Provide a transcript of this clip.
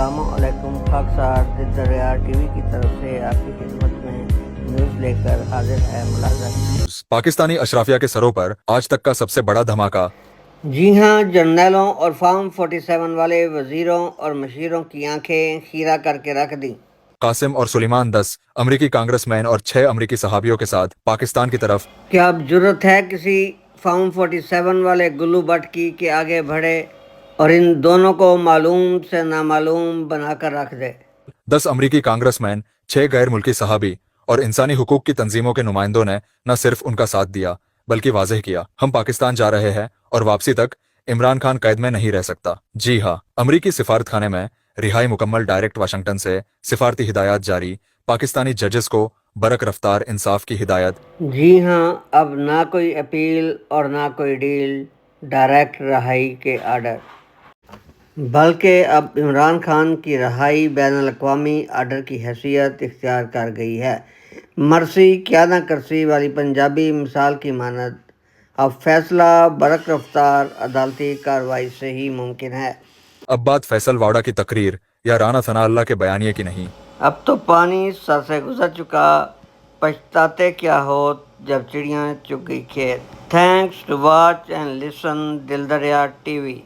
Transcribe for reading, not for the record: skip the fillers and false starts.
अस्सलाम वालेकुम। खाकसार दरिया टीवी की तरफ से आपकी खिदमत में न्यूज़ लेकर हाजिर है मुलाज़म। पाकिस्तानी अशराफिया के सरों पर आज तक का सबसे बड़ा धमाका। जी हाँ, जर्नैलों और फॉर्म 47 वाले वजीरों और मशीरों की आंखें खीरा करके रख दी। कासिम और सुलेमान 10 अमरीकी कांग्रेसमैन और 6 अमरीकी सहाबियों के साथ पाकिस्तान की तरफ। क्या अब जुर्रत है किसी फॉर्म 47 वाले गुल्लू भट्ट की कि आगे बढ़े और इन दोनों को मालूम से नामालूम बनाकर रख दे। 10 अमरीकी कांग्रेसमैन, 6 गैर मुल्की सहाबी और इंसानी हुकूक की तंजीमों के नुमाइंदों ने न सिर्फ उनका साथ दिया बल्कि वाजह किया, हम पाकिस्तान जा रहे हैं और वापसी तक इमरान खान कैद में नहीं रह सकता। जी हाँ, अमरीकी सिफारत खाने में रिहाई मुकम्मल। डायरेक्ट वाशिंगटन से सिफारती हिदायत जारी। पाकिस्तानी जजेस को बरक रफ्तार इंसाफ की हिदायत। जी हाँ, अब ना कोई अपील और ना कोई डील, डायरेक्ट रहाई के आर्डर, बल्कि अब इमरान खान की रहाई बैनुल-अक़वामी आर्डर की हैसियत इख्तियार कर गई है। मरसी क्या ना करसी वाली पंजाबी मिसाल की मानद अब फैसला बरक रफ्तार अदालती कार्रवाई से ही मुमकिन है। अब बात फैसल वाड़ा की तकरीर या राना सना अल्लाह के बयानिए की नहीं। अब तो पानी सर से गुजर चुका, पछताते क्या हो जब चिड़ियाँ चुग गई खेत। Thanks to watch and listen Dil Dariya TV.